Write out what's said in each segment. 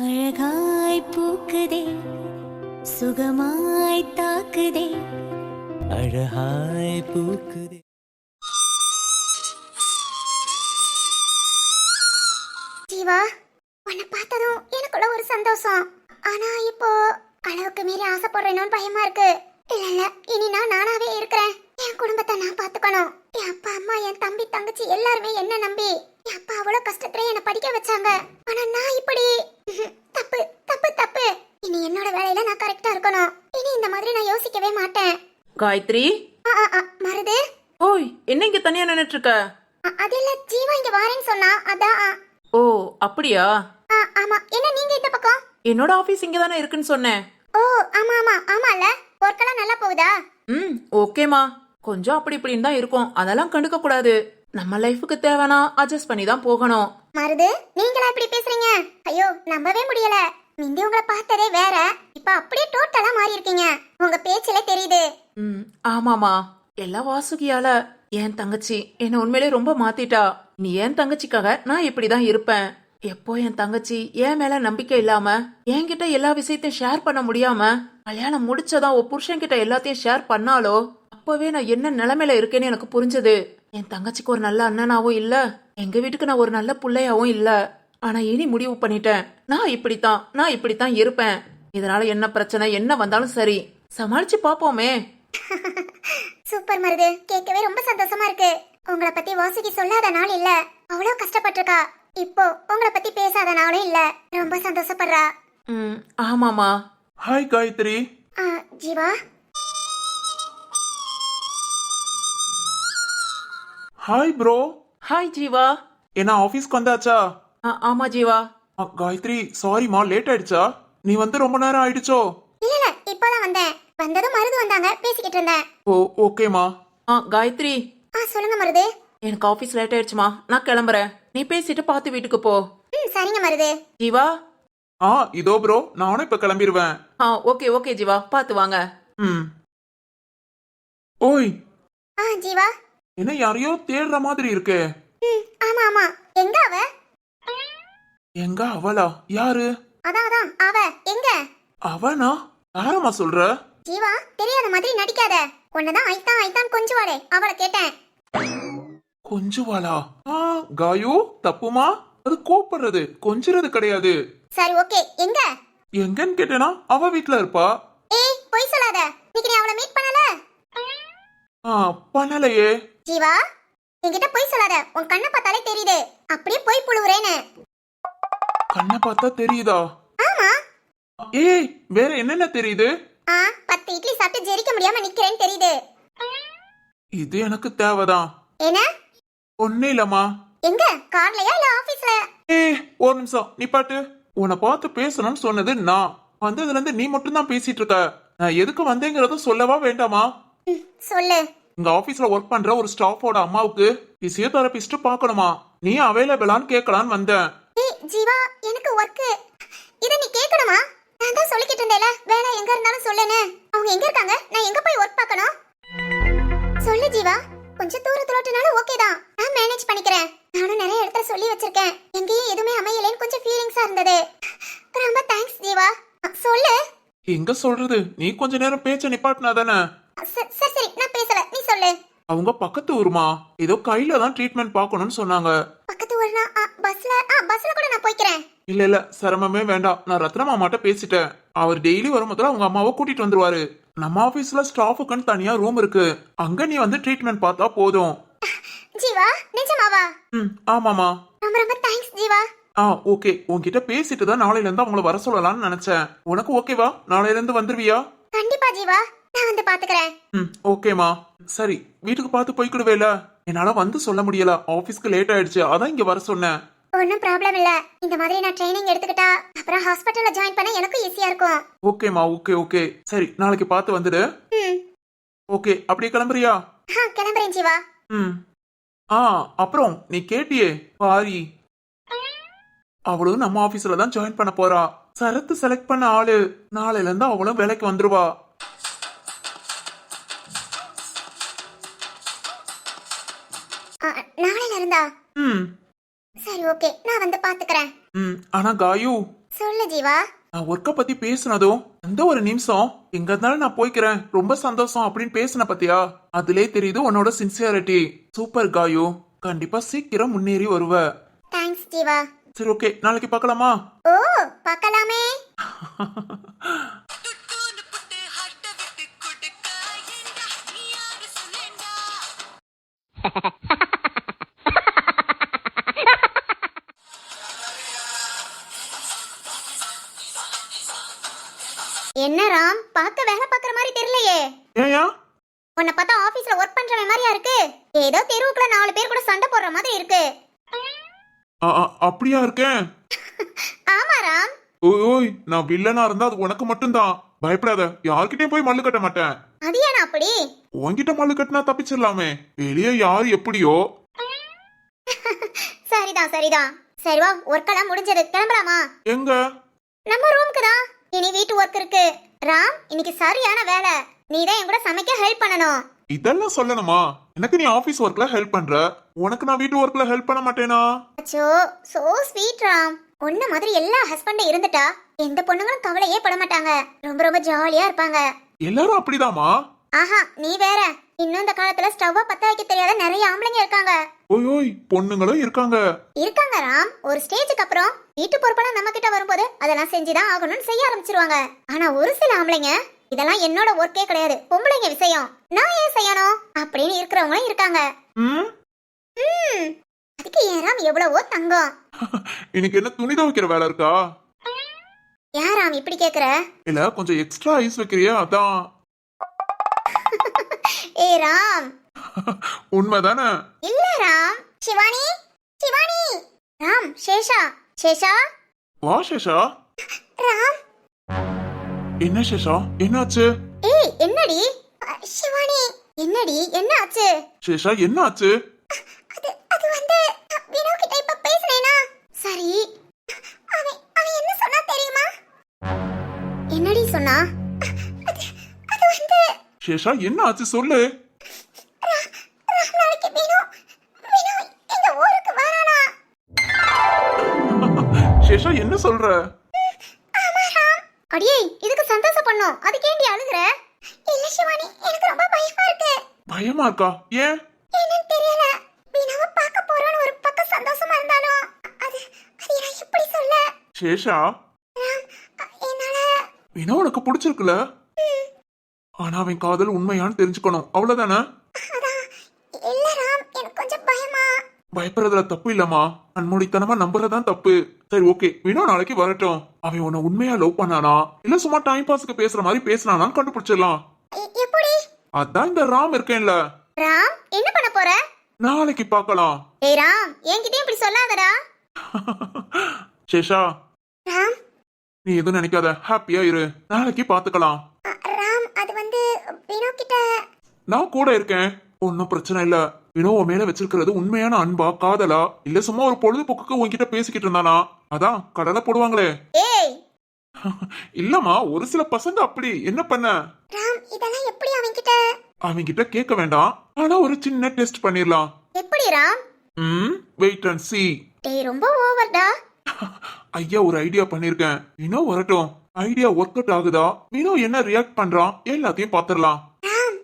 அழகாய் பூக்குதே சுகமாய் தாக்குதே அழகாய் பூக்குதே. ஜீவா, உன்னை பார்த்ததும் எனக்குள்ள ஒரு சந்தோஷம். ஆனா இப்போ அளவுக்கு மீறி ஆசைப்படுறேன்னு பயமா இருக்கு. இல்ல இல்ல, இனி நான் நானாவே இருக்கிறேன். என் குடும்பத்தை நான் பாத்துக்கணும். என் அப்பா அம்மா என் தம்பி தங்கச்சி எல்லாருமே என்ன நம்பி என் அப்பா அவ்வளவு கஷ்டத்துல என்ன படிக்க வச்சாங்க. ஆனா நான் இப்படி தப்பு தப்பு தப்பு. இனி என்னோட வேலையில நான் கரெக்டா இருக்கணும். இனி இந்த மாதிரி நான் யோசிக்கவே மாட்டேன். காயத்ரி, மருது. ஓய், என்ன இங்க தனியா நின்னுட்டு இருக்க? அது இல்ல, ஜீவா இங்க வாரேன்னு சொன்னா அதான். ஓ அப்படியா? ஆமா. என்ன நீங்க இந்த பக்கம்? என்னோட ஆபீஸ் இங்க தானே இருக்குன்னு சொன்னேன். ஓ ஆமா ஆமா ஆமால. ஒர்க்கெல்லாம் நல்லா போகுதா? ஓகேமா. கொஞ்சம் அப்படி இப்படின்னு தான் இருக்கும், அதெல்லாம் கண்டுக்க கூடாது. நம்ம லைஃபுக்கு தேவைனா அட்ஜஸ்ட் பண்ணி தான் போகணும். மருது, நீங்களா இப்படி பேசுறீங்க? ஐயோ, நம்பவே முடியல. முந்தி உங்களை பார்த்ததே வேற, இப்ப அப்படியே டோட்டலா மாறி இருக்கீங்க. உங்க பேச்சிலே தெரியுது. ஆமாமா, எல்லாம் வாசுகியால. என் தங்கச்சி என்ன உண்மையிலே ரொம்ப மாத்திட்டா. நீ என் தங்கச்சிக்காக நான் இப்படிதான் இருப்பேன். எப்போ என் தங்கச்சி என் மேல நம்பிக்கை இல்லாம என்கிட்ட எல்லா விஷயத்தையும் ஷேர் பண்ண முடியாம கல்யாணம் முடிச்சதான் உன் புருஷன் கிட்ட எல்லாத்தையும் ஷேர் பண்ணாலோ அப்பவே நான் என்ன நிலைமையில இருக்கேன்னு எனக்கு புரிஞ்சது. என் தங்கச்சிக்கு ஒரு நல்ல அண்ணனாவும் இல்ல, எங்க வீட்டுக்கு நான் ஒரு நல்ல பிள்ளையாவும் இல்ல. ஆனா இனி முடிவு பண்ணிட்டேன், நான் இப்படித்தான் இருப்பேன். இதனால என்ன பிரச்சனை என்ன வந்தாலும் சரி, சமாளிச்சு பாப்போமே. சூப்பர் மருது, கேட்கவே ரொம்ப சந்தோஷமா இருக்கு. உங்களை பத்தி வாசுகி சொல்லாத நாள் இல்ல, அவ்வளவு கஷ்டப்பட்டிருக்கா. இப்போ உங்களை பத்தி பேசாத நாளும் இல்ல, ரொம்ப சந்தோஷப்படுறா. ஆமாமா. Hi Gayathri. Jeeva. Hi bro. Hi Jeeva. என்ன ஆபீஸ்க்கு வந்தாச்சா? ஆமா ஜீவா. காயத்ரி, சாரிமா, லேட் ஆயிடுச்சா? நீ வந்து ரொம்ப நேரம் ஆயிடுச்சோ? இல்ல இல்ல, இப்பதான் வந்தேன். வந்ததும் மருது வந்தாங்க, பேசிக்கிட்டு இருந்தேன். ஓ ஓகேமா. காயத்ரி. சொல்லுங்க மருது. எனக்கு ஆபீஸ் லேட் ஆயிடுச்சுமா, நான் கிளம்புறேன். நீ பேசிட்டு பார்த்து வீட்டுக்கு போ. சரிங்க மருது. ஜீவா. இதோ ப்ரோ, நானும் இப்ப கிளம்பிடுவேன். ஓகே ஜீவா, பார்த்து வாங்க. ஓய். ஜீவா. என்ன யாரையோ தேடுற மாதிரி இருக்கு. ஆமா ஆமா. எங்க அவ? எங்க அவளா? யாரு? அதான் அவ எங்க? அவனா? யாரம்மா சொல்ற? ஜீவா, தெரியாத மாதிரி நடிக்காத. உன்னதான் ஐத்தான் கொஞ்சுவாளே, அவளை கேட்டேன். கொஞ்சுவாளா? காயு, தப்புமா. அது கோப்படுறது, கொஞ்சுறது கிடையாது. சரி ஓகே, எங்க? எங்கன்னு கேட்டேனா அவ வீட்ல இருப்பா. ஏய், பொய் சொல்லாத. இன்னைக்கு நீ அவளை மீட் பண்ணல? பண்ணலையே. ஜீவா, என்கிட்ட பொய் சொல்லாத. உன் கண்ணை பார்த்தாலே தெரியுது, அப்படியே பொய் புழுவுறேன்னு. கண்ணை பார்த்தா தெரியுதா? ஆமா. ஏய், வேற என்னென்ன தெரியுது? 10 இட்லி சாப்பிட்டு ஜெரிக்க முடியாம நிக்கிறேன்னு தெரியுது. இது எனக்கு தேவைதான். என்ன? ஒண்ணு இல்லம்மா. எங்க? கார்லயா இல்ல ஆபீஸ்ல? ஒரு நிமிஷம் நீ பாட்டு. உன்னை பார்த்து பேசணும்னு சொன்னது நான். வந்ததுல இருந்து நீ மட்டும் தான் பேசிட்டு இருக்க. நான் எதுக்கு வந்தேங்கிறத சொல்லவா வேண்டாமா? சொல்லு. இங்க ஆபீஸ்ல ஒர்க் பண்ற ஒரு ஸ்டாஃபோட அம்மாவுக்கு பிசியோதெரபிஸ்ட் பார்க்கணுமா. நீ அவைலபிளான்னு கேட்கலான்னு வந்தேன். ஜீவா, எனக்கு ஒர்க். இத நீ கேட்கணுமா? நான் தான் சொல்லிக்கிட்டு இருந்தேல, வேலை எங்க இருந்தாலும் சொல்லுன்னு. அவங்க எங்க இருக்காங்க? நான் எங்க போய் ஒர்க் பார்க்கணும்? சொல்லு ஜீவா. கொஞ்சம் தூரத்துலனாலும் ஓகே தான், நான் மேனேஜ் பண்ணிக்கிறேன். நானும் நிறைய இடத்துல சொல்லி வச்சிருக்கேன், எங்கேயும் எதுவுமே அமையலன்னு கொஞ்சம் ஃபீலிங்ஸா இருந்தது. ரொம்ப தேங்க்ஸ் ஜீவா. சொல்லு. எங்க சொல்றது? நீ கொஞ்ச நேரம் பேச்ச நிப்பாட்டினா தானே. சரி, நான் பேசல, நீ சொல்லு. அவங்க பக்கத்து ஊருமா, ஏதோ கையில தான் ட்ரீட்மெண்ட் பார்க்கணும்னு சொன்னாங்க. பக்கத்து ஊர்னா பஸ்ல கூட நான் போய்க்கிறேன். இல்ல சிரமமே வேண்டாம். நான் ரத்னமா மாட்ட பேசிட்டேன். அவர் டெய்லி வரும்போது அவங்க அம்மாவை கூட்டிட்டு வந்துருவாரு. நம்ம ஆபீஸ்ல ஸ்டாஃபுக்குன்னு தனியா ரூம் இருக்கு, அங்க நீ வந்து ட்ரீட்மெண்ட் பார்த்தா போதும். ஜீவா, நிஜமாவா? ஆமாமா. ரொம்ப தேங்க்ஸ் ஜீவா. ஓகே, உன்கிட்ட பேசிட்டு தான் நாளையில இருந்து அவங்கள வர சொல்லலாம்னு நினைச்சேன். உனக்கு ஓகேவா? நாளையில இருந்து வந்துருவியா? கண்டிப்பா ஜீவா, நான் வந்து பாத்துக்கிறேன். ஓகேமா. சரி, வீட்டுக்கு பார்த்து போய்க்கிடுவேல. என்னால வந்து சொல்ல முடியல, ஆபீஸ்க்கு லேட் ஆயிடுச்சு, அதான் இங்க வர சொன்னேன். ஒன்னும் ப்ராப்ளம் இல்ல. இந்த மாதிரி நான் ட்ரைனிங் எடுத்துக்கிட்டா அப்புறம் ஹாஸ்பிடல்ல ஜாயின் பண்ண எனக்கு ஈஸியா இருக்கும். ஓகேமா, ஓகே. சரி, நாளைக்கு பார்த்து வந்துடு. ஓகே, அப்படியே கிளம்புறியா? கிளம்புறேன் ஜீவா. அப்புறம் நீ கேட்டியே பாரி, அவளும் நம்ம ஆபீஸ்ல தான் ஜாயின் பண்ண போறா. சரத்து செலக்ட் பண்ண ஆளு. நாளையில இருந்து அவளும் வேலைக்கு வந்துருவா. நாளையில இருந்தா? சரி ஓகே, நான் வந்து பாத்துக்கிறேன். ஆனா காயு, சொல்லு ஜீவா. நான் ஒர்க்க பத்தி பேசுனதும் அந்த ஒரு நிமிஷம் எங்க இருந்தாலும் நான் போய்க்கிறேன் ரொம்ப சந்தோஷம் அப்படின்னு பேசின பத்தியா அதுலயே தெரியுது உன்னோட சின்சியாரிட்டி. சூப்பர் காயு, கண்டிப்பா சீக்கிரம் முன்னேறி வருவ. தேங்க்ஸ் ஜீவா. சரி ஓகே, நாளைக்கு பார்க்கலாமா? ஓ பார்க்கலாமே. என்ன ராம், பார்க்க வேலை பார்க்குற மாதிரி தெரியலையே. ஏயா? உன்னை பார்த்தா ஆபீஸ்ல ஒர்க் பண்றவன் மாதிரியா இருக்கு. ஏதோ தெருவுக்குள்ள 4 பேர் கூட சண்டை போடுற மாதிரி இருக்கு. அப்படியா இருக்கேன்? ஆமா ராம். ஓய் ஓய், நான் வில்லனா இருந்தா அது உனக்கு மட்டும்தான். பயப்படாத, யார்கிட்டயும் போய் மல்லு கட்ட மாட்டேன். அது ஏன் அப்படி? உன்கிட்ட மல்லு கட்டினா தப்பிச்சிடலாமே. வெளியே யாரு எப்படியோ. சரிதான் சரிதான். சரி வா, ஒர்க் எல்லாம் முடிஞ்சது, கிளம்பலாமா? எங்க? நம்ம ரூமுக்கு தான். இனி வீட்டு ஒர்க் இருக்கு. ராம், இன்னைக்கு சரியான வேலை. நீ தான் என் கூட சமைக்க ஹெல்ப் பண்ணணும். இதெல்லாம் சொல்லணுமா? எனக்கு நீ ஆபீஸ் ஒர்க்ல ஹெல்ப் பண்ற, உனக்கு நான் வீட்டு ஒர்க்ல ஹெல்ப் பண்ண மாட்டேனா? அச்சோ, சோ ஸ்வீட் ராம். உன்ன மாதிரி எல்லா ஹஸ்பண்டும் இருந்துட்டா எந்த பொண்ணுங்களும் கவலையே பட மாட்டாங்க. ரொம்ப ரொம்ப ஜாலியா இருப்பாங்க. எல்லாரும் அப்படிதாமா? ஆஹா, நீ வேற. இன்னும் இந்த காலத்துல ஸ்டவ்வ பத்த வைக்க தெரியாத நிறைய ஆம்பளைங்க இருக்காங்க. ஓய் ஓய், பொண்ணுங்களும் இருக்காங்க. இருக்காங்க ராம். ஒரு ஸ்டேஜுக்கு அப்புறம் வீட்டு பொறுப்பெல்லாம் நம்ம கிட்ட வரும்போது அதெல்லாம் செஞ்சுதான் ஆகணும்னு செய்ய ஆரம்பிச்சிருவாங்க. ஆனா ஒரு சில ஆம்பளைங்க இதெல்லாம் என்னோட ஒர்க்கே கிடையாது, பொம்பளைங்க விஷயம், நான் ஏன் செய்யணும் அப்படின்னு இருக்கிறவங்களும் இருக்காங்க. அதுக்கு ஏன் ராம் எவ்வளவோ தங்கம். இன்னைக்கு என்ன துணி துவைக்கிற வேலை இருக்கா? ஏன் ராம் இப்படி கேக்குற? இல்ல கொஞ்சம் எக்ஸ்ட்ரா ஐஸ் வைக்கிறியா அதான். ஏ ராம். உண்மைதானே? இல்ல ராம். சிவானி, சிவானி. ராம், சேஷா, சேஷா. வா சேஷா. ராம். என்ன சேஷா, என்னாச்சு? ஏய் என்னடி? சிவானி, என்னடி என்ன ஆச்சு? சேஷா என்ன ஆச்சு? அது வந்து வினோ கிட்ட இப்ப பேசுனேனா? சரி. அவன் என்ன சொன்னா தெரியுமா? என்னடி சொன்னா? அது வந்து சேஷா என்ன ஆச்சு சொல்லு. நாளைக்கு வினோ எங்க ஊருக்கு வரானா? சேஷா என்ன சொல்ற? ஆமா ராம். அடியே, இதுக்கு சந்தோஷம் பண்ணோம். அதுக்கேண்டி அழுகுற? இல்ல சிவானி, எனக்கு ரொம்ப பயமா இருக்கு. பயமா இருக்கா? ஏன்? என்னன்னு தெரியல. வினோவை பார்க்க போறோம்னு ஒரு பக்கம் சந்தோஷமா இருந்தாலும் அது நான் எப்படி சொல்ல? சேஷா, ராம், என்னால வினோ உனக்கு பிடிச்சிருக்குல, ஆனா அவன் காதல் உண்மையான்னு தெரிஞ்சுக்கணும், அவ்வளவுதானே? அதான். இல்ல ராம், எனக்கு கொஞ்சம் பயமா. பயப்படுறதுல தப்பு இல்லம்மா, அன்மொழித்தனமா நம்புறதுதான் தப்பு. சரி ஓகே, வினோ நாளைக்கு வரட்டும். அவன் உன்னை உண்மையா லவ் பண்ணானா இல்ல சும்மா டைம் பாஸ்க்கு பேசுற மாதிரி பேசினானான்னு கண்டுபிடிச்சிடலாம். எப்படி? அதான் இந்த ராம் இருக்கேன்ல. ராம், என்ன பண்ண போற? நாளைக்கு பார்க்கலாம். ஏய் ராம், என்கிட்ட இப்படி சொல்லாதடா. சேஷா, ராம். நீ எதுவும் நினைக்காத, ஹாப்பியா இரு, நாளைக்கு பாத்துக்கலாம். ராம், அது வந்து வினோ கிட்ட. நான் கூட இருக்கேன், ஒன்னும் பிரச்சனை இல்ல. வினோ உன் மேல வச்சிருக்கிறது உண்மையான அன்பா காதலா இல்ல சும்மா ஒரு பொழுதுபோக்குக்கு உன்கிட்ட பேசிக்கிட்டு இருந்தானா? அதான் கடலை போடுவாங்களே. ஏய். இல்லம்மா, ஒரு சில பசங்க அப்படி. என்ன பண்ண? ராம், இதெல்லாம் எப்படி அவன்கிட்ட? அவன்கிட்ட கேட்க வேண்டாம், ஆனா ஒரு சின்ன டெஸ்ட் பண்ணிரலாம். எப்படி ராம்? Wait and see. டேய், ரொம்ப ஓவர்டா. ஐயா ஒரு ஐடியா பண்ணிருக்கேன், வினோ வரட்டும். ஐடியா ஒர்க் அவுட் ஆகுதா, வினோ என்ன ரியாக்ட் பண்றான் எல்லாத்தையும் பாத்துரலாம். ராம்.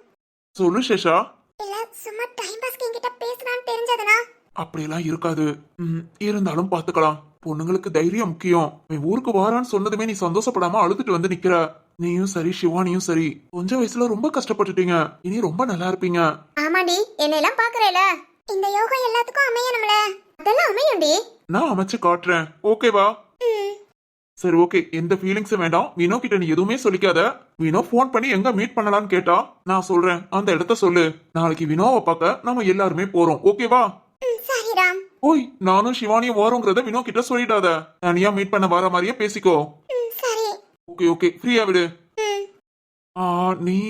சொல்லு சேஷா. இல்ல சும்மா டைம் பாஸ்க்கு என்கிட்ட பேசுறான்னு தெரிஞ்சதுனா? அப்படியெல்லாம் இருக்காது. இருந்தாலும் பாத்துக்கலாம். பொண்ணுங்களுக்கு தைரியம் முக்கியம். அவன் ஊருக்கு வாரான்னு சொன்னதுமே நீ சந்தோஷப்படாம அழுதுட்டு வந்து நிக்கிற. நீயும் சரி சிவானியும் சரி கொஞ்ச வயசுல ரொம்ப கஷ்டப்பட்டுட்டீங்க, இனி ரொம்ப நல்லா இருப்பீங்க. ஆமாடி, என்னெல்லாம் பாக்குறேல. இந்த யோகம் எல்லாத்துக்கும் அமையணும்ல. அதெல்லாம் அமையும்டி. நான் அமைச்சு காட்டுறேன், ஓகேவா? சரி ஓகே, எந்த ஃபீலிங்ஸும் வேண்டாம். வினோ கிட்ட நீ எதுவுமே சொல்லிக்காத. வினோ ஃபோன் பண்ணி எங்க மீட் பண்ணலாம்னு கேட்டா நான் சொல்றேன், அந்த இடத்த சொல்லு. நாளைக்கு வினோவை பார்க்க நாம எல்லாருமே போறோம், ஓகேவா? சரி ராம். ஓய், நானும் சிவானியும் வரோங்கிறத வினோ கிட்ட சொல்லிடாத. தனியா மீட் பண்ண வர மாதிரியே பேசிக்கோ. சரி. ஓகே ஓகே, ஃப்ரீயா விடு. நீ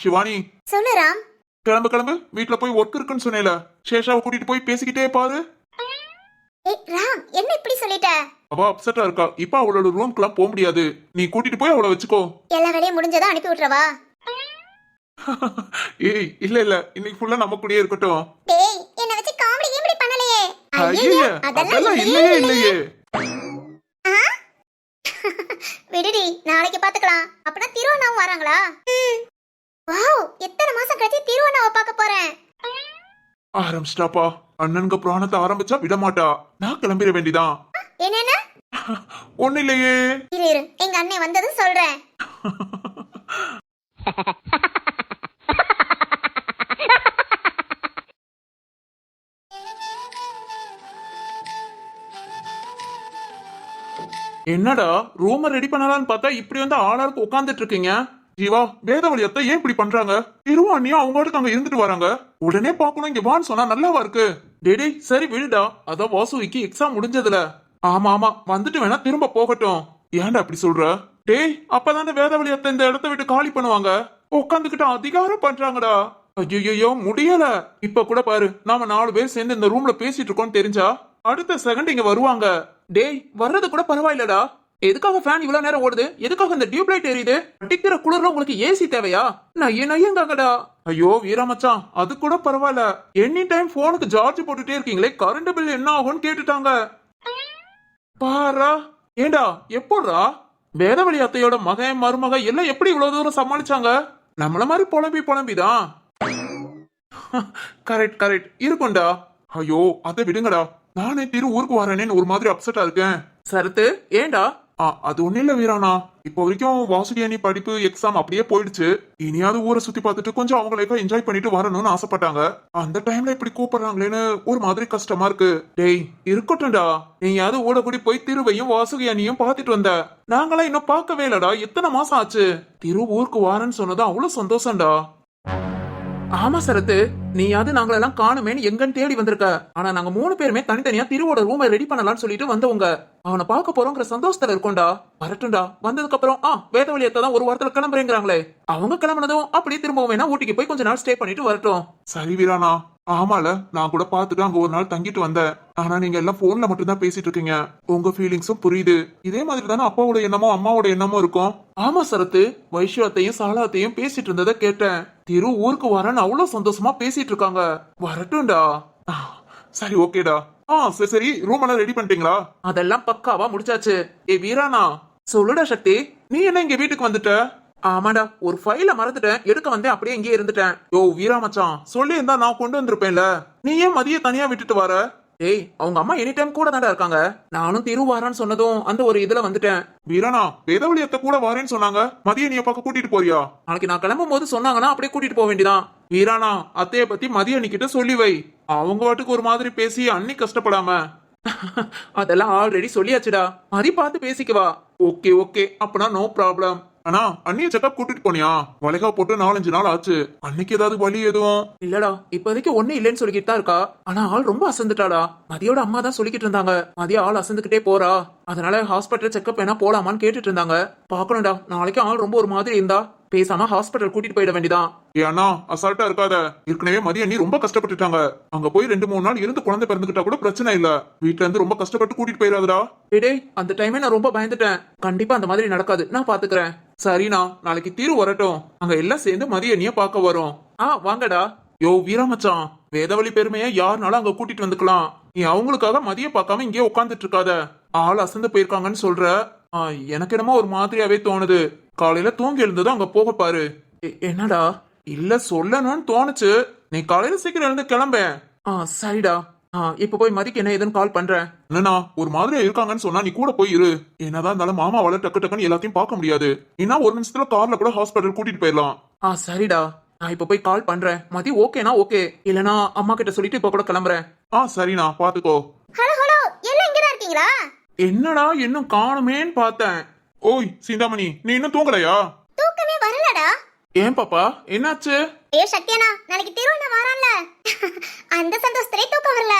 சிவானி சொல்லு ராம். கிளம்பு கிளம்பு, வீட்டுல போய் ஒர்க் இருக்குன்னு சொன்னேல, சேஷாவை கூட்டிட்டு போய் பேசிக்கிட்டே பாரு. ஏய் ராம், என்ன இப்படி சொல்லிட்ட? அவ அப்செட்டா இருக்கா, இப்ப அவளோட ரூம்க்குலாம் போக முடியாது. நீ கூட்டிட்டு போய் அவளை வச்சுக்கோ. எல்லா வேலையும் முடிஞ்சதா அனுப்பி விட்டுறவா? ஏய் இல்ல இல்ல, இன்னைக்கு ஃபுல்லா நம்ம கூடயே இருக்கட்டும். டேய், என்ன வச்சு காமெடி இப்படி பண்ணலையே. ஐயே, அதெல்லாம் இல்லையே இல்லையே. விடுடி, நாளைக்கு பாத்துக்கலாம். அப்பனா திருவண்ணாவும் வராங்களா? வாவ், எத்தனை மாசம் கழிச்சு திருவண்ணாவை பார்க்க போறேன். ஆரம்பிச்சிட்டாப்பா. அண்ணனுங்க புராணத்தை ஆரம்பிச்சா விட மாட்டா. நான் கிளம்பிட வேண்டிதான். என்னென்ன? ஒண்ணு இல்லையே. இரு, எங்க அண்ணன் வந்ததும் சொல்றேன். என்னடா ரூம ரெடி பண்ணலாம்னு பார்த்தா இப்படி வந்து ஆளாருக்கு உட்காந்துட்டு இருக்கீங்க. ஜீவா, வேதவழியத்தை ஏன் இப்படி பண்றாங்க? திருவாணியும் அவங்களுக்கு அங்க இருந்துட்டு வராங்க. உடனே பாக்கணும் இங்க வான்னு சொன்னா நல்லாவா இருக்கு? டேடி சரி விடுடா. அதான் வாசுவிக்கு எக்ஸாம் முடிஞ்சதுல. ஆமா ஆமா, வந்துட்டு வேணா திரும்ப போகட்டும். ஏன்டா அப்படி சொல்ற? டேய், அப்பதான் வேதவழியத்தை இந்த இடத்த விட்டு காலி பண்ணுவாங்க. உட்காந்துக்கிட்டு அதிகாரம் பண்றாங்கடா. ஐயோ முடியல. இப்ப கூட பாரு, நாம 4 பேர் சேர்ந்து இந்த ரூம்ல பேசிட்டு இருக்கோம் தெரிஞ்சா அடுத்த செகண்ட் இங்க வருவாங்க. டேய், வர்றது கூட பரவாயில்லடா. எதுக்காக ஃபேன் இவ்வளவு நேரம் ஓடுது? எதுக்காக இந்த டியூப் லைட் எரியுது? அடிக்கிற குளிர்ல உங்களுக்கு ஏசி தேவையா? நையங்காங்கடா. ஐயோ வீரா மச்சான், அது கூட பரவாயில்ல. எனி டைம் போனுக்கு சார்ஜ் போட்டுட்டே இருக்கீங்களே, கரண்ட் பில் என்ன ஆகும்னு கேட்டுட்டாங்க. பாரா. ஏண்டா எப்போடா வேதவழி அத்தையோட மகன் மருமக எல்லாம் எப்படி இவ்வளவு தூரம் சமாளிச்சாங்க? நம்மள மாதிரி புலம்பிதான். கரெக்ட் கரெக்ட் இருக்கும்டா. ஐயோ அதை விடுங்கடா. நானே திரு ஊருக்கு வரேன்னு ஒரு மாதிரி அப்செட்டா இருக்கேன். சரத்து ஏண்டா? அது ஒண்ணு இல்ல வீரானா. இப்போ வரைக்கும் வாசுகி அணி படிப்பு எக்ஸாம் அப்படியே போயிடுச்சு. இனியாவது ஊரை சுத்தி பார்த்துட்டு கொஞ்சம் அவங்களுக்கும் என்ஜாய் பண்ணிட்டு வரணும்னு ஆசைப்பட்டாங்க. அந்த டைம்ல இப்படி கூப்பிடுறாங்களேன்னு ஒரு மாதிரி கஷ்டமா இருக்கு. டேய் இருக்கட்டும்டா. நீயாவது ஊட கூடி போய் திருவையும் வாசுகி அணியும் பாத்துட்டு வந்த. நாங்களாம் இன்னும் பார்க்கவே இல்லடா. எத்தனை மாசம் ஆச்சு? திரு ஊருக்கு வாரன்னு சொன்னது அவ்வளவு சந்தோஷம்டா. ஆமா சரத்து, நீயாவது நாங்களெல்லாம் காணுமேன்னு எங்கன்னு தேடி வந்திருக்க. ஆனா நாங்க 3 பேருமே தனித்தனியா திருவோட ரூமை ரெடி பண்ணலாம்னு சொல்லிட்டு வந்தவங்க. அவனை பார்க்க போறோங்கிற சந்தோஷத்துல இருக்கோம்டா. வரட்டும்டா. வந்ததுக்கு அப்புறம் வேதவழியத்தை தான் ஒரு வாரத்துல கிளம்புறேங்கிறாங்களே, அவங்க கிளம்புனதும் அப்படியே திரும்பவும் வேணா ஊட்டிக்கு போய் கொஞ்ச நாள் ஸ்டே பண்ணிட்டு வரட்டும். சரி வீரானா. ஆமால, நான் கூட பாத்துட்டு அங்க ஒரு நாள் தங்கிட்டு வந்தேன். ஆனா நீங்க எல்லாம் போன்ல மட்டும் தான் பேசிட்டு இருக்கீங்க. உங்க ஃபீலிங்ஸும் புரியுது. இதே மாதிரி தானே அப்பாவோட எண்ணமோ அம்மாவோட எண்ணமோ இருக்கும். ஆமா சரத்து, வைஷ்யத்தையும் சாலாத்தையும் பேசிட்டு இருந்ததை கேட்டேன். திரு ஊருக்கு வரேன்னு அவ்வளவு சந்தோஷமா பேசிட்டு இருக்காங்க. வரட்டும்டா. சரி ஓகேடா. சரி சரி, ரூம் எல்லாம் ரெடி பண்ணிட்டீங்களா? அதெல்லாம் பக்காவா முடிச்சாச்சு. ஏ வீரானா. சொல்லுடா சக்தி, நீ என்ன இங்க வீட்டுக்கு வந்துட்ட? ஆமாடா, ஒரு ஃபைல மறந்துட்டேன், எடுக்க வந்தேன், அப்படியே இங்கே இருந்துட்டேன். யோ வீரா மச்சான், சொல்லி இருந்தா நான் கொண்டு வந்திருப்பேன்ல. நீ ஏன் மதிய தனியா விட்டுட்டு வர? ஏய், அவங்க அம்மா எனி டைம் கூட தாண்டா இருக்காங்க. நானும் திரு வாரான்னு சொன்னதும் அந்த ஒரு இதுல வந்துட்டேன். வீரானா, வேதவழியத்தை கூட வாரேன்னு சொன்னாங்க. மதிய நீ பக்கம் கூட்டிட்டு போறியா? நாளைக்கு நான் கிளம்பும் போது சொன்னாங்கன்னா அப்படியே கூட்டிட்டு போக வேண்டியதான். வீரானா, அத்தைய பத்தி மதிய அன்னிக்கிட்ட சொல்லி வை. அவங்க வாட்டுக்கு ஒரு மாதிரி பேசி அன்னி கஷ்டப்படாம. அதெல்லாம் ஆல்ரெடி சொல்லியாச்சுடா. மதி பார்த்து பேசிக்கவா. ஓகே ஓகே, அப்பனா நோ ப்ராப்ளம். ஆனா அண்ணிய செக்கப் கூட்டிட்டு போனியா? வளைகா போட்டு 4-5 நாள் ஆச்சு. அன்னைக்கு ஏதாவது வலி எதுவும்? இல்லடா, இப்போதைக்கு ஒண்ணு இல்லைன்னு சொல்லிக்கிட்டு தான் இருக்கா. ஆனா ஆள் ரொம்ப அசந்துட்டாடா. மதியோட அம்மா தான் சொல்லிக்கிட்டு இருந்தாங்க, மதிய ஆள் அசந்துக்கிட்டே போறா, அதனால ஹாஸ்பிட்டல் செக்கப் வேணா போலாமான்னு கேட்டுட்டு இருந்தாங்க. பாக்கணும்டா, நாளைக்கு ஆள் ரொம்ப ஒரு மாதிரி இருந்தா பேசாம ஹாஸ்பிட்டல் கூட்டிட்டு போயிட வேண்டியதான். ஏன்னா அசால்ட்டா இருக்காத. ஏற்கனவே மதிய நீ ரொம்ப கஷ்டப்பட்டுட்டாங்க. அங்க போய் 2-3 நாள் இருந்து குழந்தை பிறந்துக்கிட்டா கூட பிரச்சனை இல்ல. வீட்டுல இருந்து ரொம்ப கஷ்டப்பட்டு கூட்டிட்டு போயிடாதடா. டேய், அந்த டைமே நான் ரொம்ப பயந்துட்டேன். கண்டிப்பா அந்த மாதிரி நடக்காது, நான் பாத்துக்கிறேன். சரிண்ணா, நாளைக்கு தீரு வரட்டும். அங்க எல்லாம் சேர்ந்து மதிய நீ பாக்க வரும். வாங்கடா. யோ வீராமச்சான், வேதவழி பெருமையை யாருனாலும் அங்க கூட்டிட்டு வந்துக்கலாம். நீ அவங்களுக்காக மதிய பார்க்காம இங்கே உட்காந்துட்டு இருக்காத. ஆள் அசந்து போயிருக்காங்கன்னு சொல்ற. எனக்கு என்னமோ ஒரு மாதிரியாவே தோணுது. காலையில தூங்கி எழுந்ததும் அங்க போக பாரு. என்னடா? இல்ல சொல்லணும்னு தோணுச்சு. நீ காலையில சீக்கிரம் எழுந்து கிளம்ப. சரிடா. இப்ப போய் மதிக்கு என்ன ஏதுன்னு கால் பண்றேன். என்னன்னா ஒரு மாதிரியா இருக்காங்கன்னு சொன்னா நீ கூட போய் இரு. என்னதான் இருந்தாலும் மாமாவால டக்கு டக்குன்னு எல்லாத்தையும் பார்க்க முடியாது. ஏன்னா ஒரு நிமிஷத்துல கார்ல கூட ஹாஸ்பிட்டல் கூட்டிட்டு போயிடலாம். சரிடா, நான் இப்ப போய் கால் பண்றேன். மதி ஓகேனா ஓகே, இல்லனா அம்மா கிட்ட சொல்லிட்டு இப்ப கூட கிளம்புறேன். சரிண்ணா, பாத்துக்கோ. ஹலோ ஹலோ, எல்லாம் இங்கதான் இருக்கீங்களா? என்னடா இன்னும் காணுமேன்னு பார்த்தேன். ஓய் சீதாமணி, நீ இன்னும் தூங்கலையா? தூக்கமே வரலடா. ஏன் பாப்பா, என்னாச்சு? சக்தியனா, நாளைக்கு திருவண்ணா வாரான்ல, அந்த சந்தோஷத்திலே தூக்கம் வரல.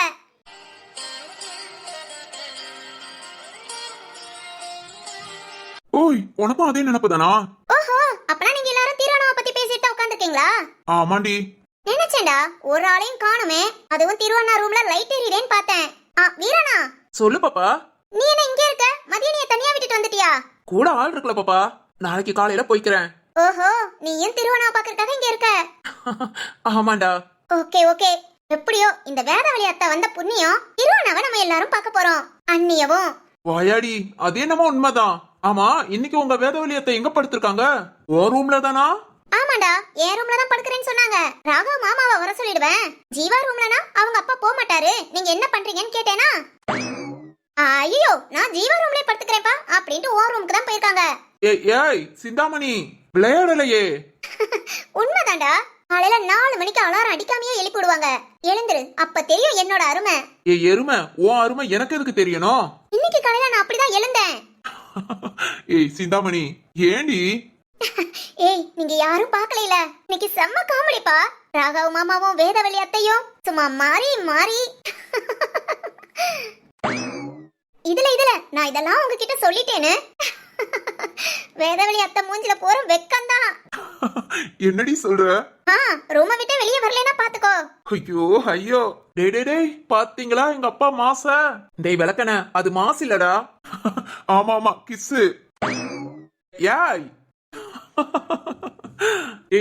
ஓய், உனக்கும் அதே நினைப்புதானா? ஓஹோ, அப்பனா நீங்க எல்லாரும் திருவண்ணாவை பத்தி பேசிட்டு உட்கார்ந்துருக்கீங்களா? ஆமாண்டி. நினைச்சேன்டா, ஒரு ஆளையும் காணுமே, அதுவும் திருவண்ணா ரூம்ல லைட் எரியுதேன்னு பார்த்தேன். வீரானா. சொல்லு பாப்பா. நீ என்ன இங்க இருக்க? மதியனிய தனியா விட்டுட்டு வந்துட்டியா? கூட ஆள் இருக்குல பாப்பா, நாளைக்கு காலையில போய்க்கிறேன். ஓஹோ, நீயும் திருவண்ணா பாக்குறதுக்காக இங்க இருக்க? ஆமாண்டா. ஓகே ஓகே, எப்படியோ இந்த வேதவழி அத்தை வந்த புண்ணியம் திருவண்ணாவை நம்ம எல்லாரும் பார்க்க போறோம். அண்ணியவும் வாயாடி, அது என்னமோ உண்மைதான். ஆமா, இன்னைக்கு உங்க வேதவழியத்தை எங்க படுத்திருக்காங்க? ஓ ரூம்ல தானா? ஆமாடா, என் ரூம்ல தான் படுக்கிறேன்னு சொன்னாங்க. ராகவ் மாமாவை வர சொல்லிடுவேன். ஜீவா ரூம்லனா அவங்க அப்பா போக மாட்டாரு. நீங்க என்ன பண்றீங்கன்னு கேட்டேனா, ஐயோ நான் ஜீவா ரூம்லயே படுத்துக்கிறேன்ப்பா அப்படின்ட்டு ஓ ரூமுக்கு தான் போயிருக்காங்க. ஏய் சிந்தாமணி, விளையாடலையே. உண்மைதான்டா, காலையில 4 மணிக்கு அலாரம் அடிக்காமையே எழுப்பி விடுவாங்க. எழுந்துரு, அப்ப தெரியும் என்னோட அருமை. எருமை, உன் அருமை எனக்கு எதுக்கு தெரியணும்? இன்னைக்கு காலையில நான் அப்படிதான் எழுந்தேன். ஏய் சிந்தாமணி, ஏண்டி? ஏய், நீங்க யாரும் பாக்கல, இன்னைக்கு செம்ம காமெடிப்பா. ராகவ் மாமாவும் வேதவழி அத்தையும் சும்மா மாறி மாறி. இதுல நான் இதெல்லாம் உங்ககிட்ட சொல்லிட்டேன்னு. வேதவழி அத்தை மூஞ்சில போற வெக்கம்தான். என்னடி சொல்ற? ரூமை விட்டு வெளியே வரலனா பாத்துக்கோ. ஐயோ ஐயோ, டேய் பாத்தீங்களா எங்க அப்பா மாச? டேய் விளக்கன, அது மாசு இல்லடா. ஆமா ஆமா, கிஸ்ஸு. யாய்.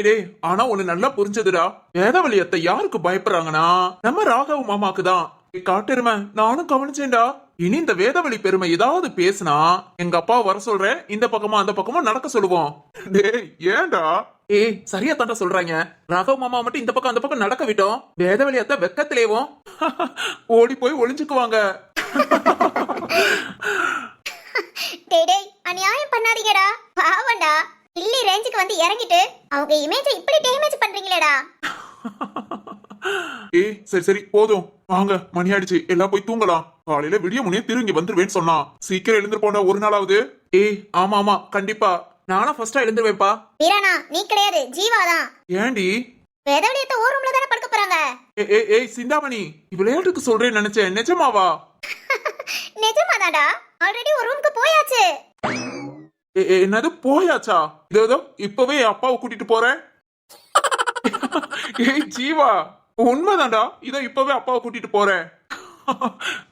டேய் ஆனா ஒண்ணு நல்லா புரிஞ்சதுடா. வேதவழியத்தை யாருக்கு பயப்படுறாங்கன்னா நம்ம ராகவ் மாமாக்கு தான். காட்டெருமை, நானும் கவனிச்சேன்டா. இனி இந்த வேதவழி பெருமை ஏதாவது பேசினா எங்க அப்பா வர சொல்றேன், இந்த பக்கமா அந்த பக்கமா நடக்க சொல்லுவோம். டேய் ஏன்டா? ஏய் சரியா தாண்டா சொல்றாங்க. ராகவ் மாமா மட்டும் இந்த பக்கம் அந்த பக்கம் நடக்க விட்டோம், வேதவழியத்தை வெக்கத்திலேவும் ஓடி போய் ஒளிஞ்சுக்குவாங்க. டேய் அநியாயம் பண்ணாதீங்கடா, பாவண்டா. இல்லி ரேஞ்சுக்கு வந்து இறங்கிட்டு அவங்க இமேஜை இப்படி டேமேஜ் பண்றீங்களேடா. ஏய் சரி போதும், வாங்க மணி ஆயிடுச்சு, எல்லாம் போய் தூங்கலாம். காலையில விடிய முன்னே திரும்பி வந்துருவேன்னு சொன்னா, சீக்கிரம் எழுந்து போன ஒரு நாளாவது. ஏய் ஆமா ஆமா கண்டிப்பா, நானா ஃபர்ஸ்டா எழுந்துருவேப்பா. வீரானா நீ கிடையாது, ஜீவாதான். ஏண்டி? வேதவழியத்தை ஓ ரூம்ல தானே படுக்க போறாங்க. ஏய் சிந்தாமணி, விளையாட்டுக்கு சொல்றேன்னு நினைச்சேன், நிஜமாவா? நிஜமாதான்டா, ஆல்ரெடி ஒரு ரூமுக்கு போயாச்சு. என்னது போயாச்சா? இதோ இப்பவே அப்பாவை கூட்டிட்டு போறேன். ஏய் ஜீவா, உண்மைதான்டா, இதோ இப்பவே அப்பாவை கூட்டிட்டு போறேன்.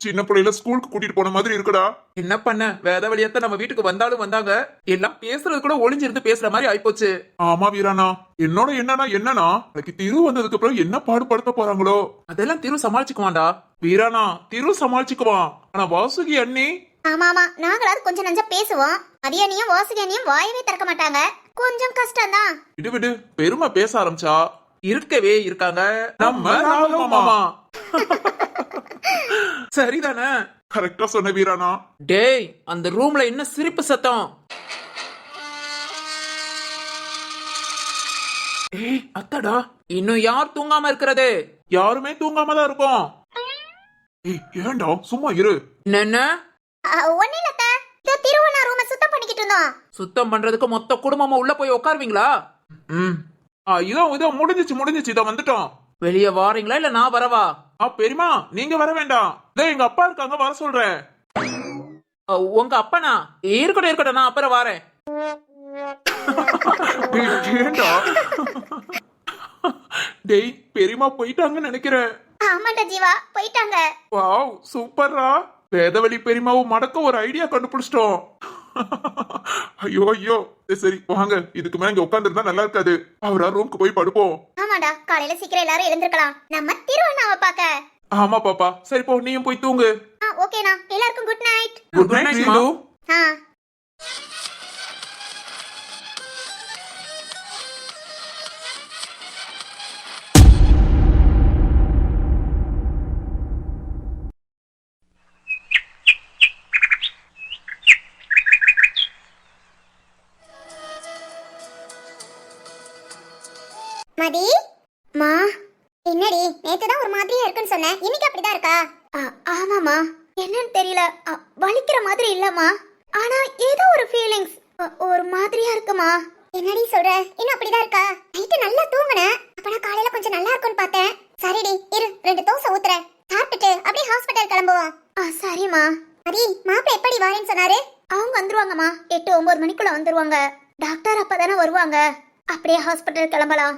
சின்ன பிள்ளைல ஸ்கூலுக்கு கூட்டிட்டு போன மாதிரி இருக்குடா. என்ன பண்ண, வேதவழியத்தை நம்ம வீட்டுக்கு வந்தாலும் வந்தாங்க, எல்லாம் பேசுறது கூட ஒளிஞ்சிருந்து பேசுற மாதிரி ஆயிப்போச்சு. ஆமா வீரானா, என்னோட என்னன்னா நாளைக்கு திரு வந்ததுக்கு அப்புறம் என்ன பாடுபடுத்த போறாங்களோ. அதெல்லாம் திரு சமாளிச்சுக்குவான்டா. வீரானா திரு சமாளிச்சுக்குவான், ஆனா வாசுகி அண்ணி. ஆமா ஆமா, நாங்களாவது கொஞ்சம் நஞ்சா பேசுவோம். அரியணியும் வாசுகியனியும் வாயவே திறக்க மாட்டாங்க, கொஞ்சம் கஷ்டம்தான். விடு பெருமை பேச ஆரம்பிச்சா இருக்கவே இருக்காங்க நம்ம ராகவ் மாமா. சரிதானே? கரெக்டா சொன்ன வீரானா. டேய் அந்த ரூம்ல என்ன சிரிப்பு சத்தம்? ஏய் அத்தடா, இன்னும் யார் தூங்காம இருக்கிறது? யாருமே தூங்காம தான் இருக்கோம். ஏய் ஏண்டா சும்மா இரு. என்ன? ஒண்ணு இல்லத்த, இதோ திருவண்ணா ரூமை சுத்தம் பண்ணிக்கிட்டு இருந்தோம். சுத்தம் பண்றதுக்கு மொத்த குடும்பமா உள்ள போய் உட்காருவீங்களா? இதோ முடிஞ்சிச்சு, இதோ வந்துட்டோம். வெளியே வாரீங்களா இல்ல நான் வரவா? பெரியமா நீங்க வர வேண்டாம், இதோ எங்க அப்பா இருக்காங்க, வர சொல்றேன். உங்க அப்பனா? இருக்கட்டும் நான் அப்புறம் வாரேன். ஏண்டா? டேய் பெரியமா போயிட்டாங்கன்னு நினைக்கிறேன். ஆமாண்டா ஜீவா, போயிட்டாங்க. வாவ் சூப்பர்ரா, வேதவழி பெரியமாவும் மடக்க ஒரு ஐடியா கண்டுபிடிச்சிட்டோம். ஐயோ சரி வாங்க, இதுக்கு மேல இங்க உட்கார்ந்துருந்தா நல்லா இருக்காது. அவரா ரூமுக்கு போய் படுப்போம். ஆமாடா, காலையில சீக்கிரம் எல்லாரும் எழுந்திருக்கலாம், நம்ம திருவண்ணாவை பார்க்க. ஆமா பாப்பா, சரி போ, நீயும் போய் தூங்கு. ஓகேண்ணா, எல்லாருக்கும் good night. Good night Seethu. Mathi மா, என்னடி நேத்து தான் ஒரு மாதிரியா இருக்குன்னு சொன்னேன், இன்னைக்கு அப்படிதான் இருக்கா? ஆமாமா, என்னன்னு தெரியல, வலிக்கிற மாதிரி இல்லம்மா, ஆனா ஏதோ ஒரு ஃபீலிங்ஸ் ஒரு மாதிரியா இருக்குமா. என்னடி சொல்ற, இன்னும் அப்படிதான் இருக்கா? நைட்டு நல்லா தூங்குனேன், அப்ப நான் காலையில கொஞ்சம் நல்லா இருக்கும்னு பார்த்தேன். சரிடி இரு, 2 தோசை ஊத்துறேன், சாப்பிட்டுட்டு அப்படியே ஹாஸ்பிட்டல் கிளம்புவோம். சரிம்மா. மதி மாப்பிள்ள எப்படி வாரேன்னு சொன்னாரு? அவங்க வந்துருவாங்கம்மா, 8-9 மணிக்குள்ள வந்துருவாங்க. டாக்டர் அப்பதானே வருவாங்க, அப்படியே ஹாஸ்பிட்டல் கிளம்பலாம்.